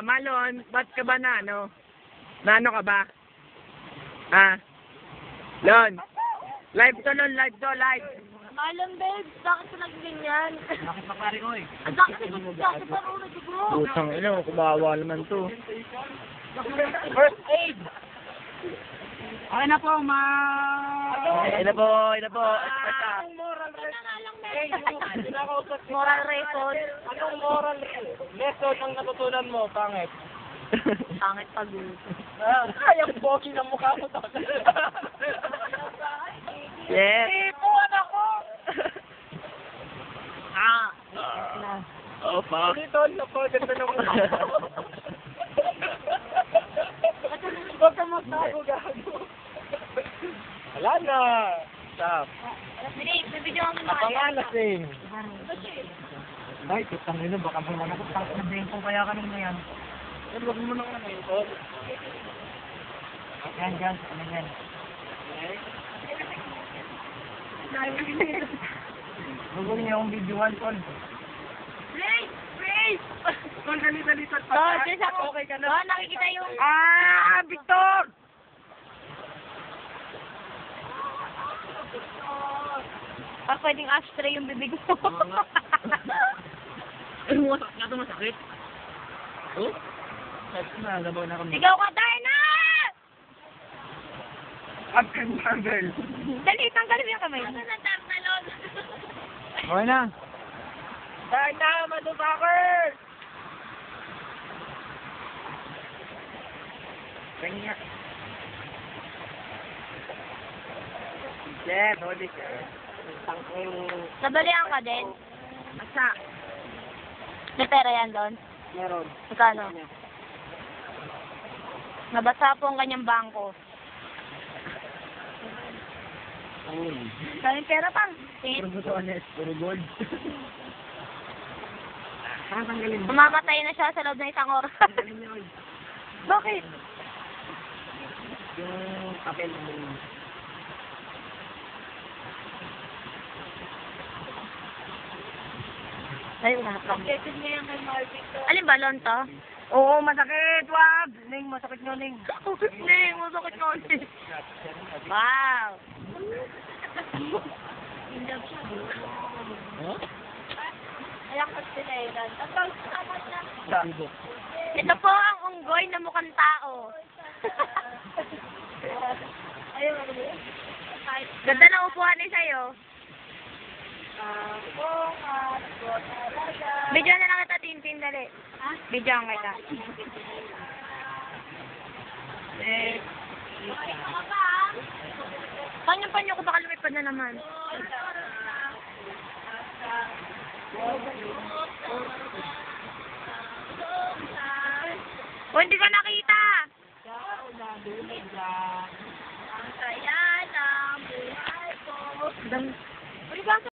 Malon, ba't ka ba na, ano? Na ano ka ba? Lon. Live to, Lon. Live to, live. Malon, babe. Bakit ka nagganyan? Bakit pa pare ko eh? Ang sakit na ulo ko. Putang ina, kumawa naman to. First aid! Okay na po, ma... Okay na po, okay na po. Moral record. Anong moral lesson ang natutunan mo, pangit? Pangit pag-uwi. Ay, ang pogi ng mukha mo to. Yes. Ipuan ako! Oh, fuck. Dito, napaganda ng mukha. Huwag ka magtago, gago. Wala na. Stop. Nabidyo kami na. Pangalasing. Ay, putang ina, baka mo naman ako. Sabihin ko kaya ka nung yan. Huwag mo nang ano yun. Yan, yan. Ano yan? Huwag niyo yung videoan, Tol. Please! Please! Tol, dali-dali, Tol. Okay ka na? Nakikita yung... Victor! Pwedeng ashtray yung bibig mo. Masakit. Oh? Nalabaw na kami. Sigaw ka, Darna! Absent girl. Dali, tanggalin mo yung kamay. Ano na, Darna, Lord? Okay na. Darna, motherfucker! Kanya. Jeff, holy shit. Nabalihan ka din? Asa? May pera yan doon? Meron. Magkano? Nabasa po ang kanyang bangko. Kaming pera pang. Puro butones, puro gold. Tanggalin mo. Mamamatay na siya sa loob ng isang oras. Bakit? Yung papel mo. Ay, wala pa. Alin ba, Lon to? Oo, masakit! Wag! Ning, masakit nyo, Ning. Ning, masakit nga ulit. Wow! Ayan ka sila eh, Lon. Ito po ang unggoy na mukhang tao. Ganda na upuan ni sa'yo. Video na lang kita, Tintin, dali. Video ang kita. Panyo ko, baka lumipad na naman. O, hindi ka nakita. Ang saya ng buhay ko.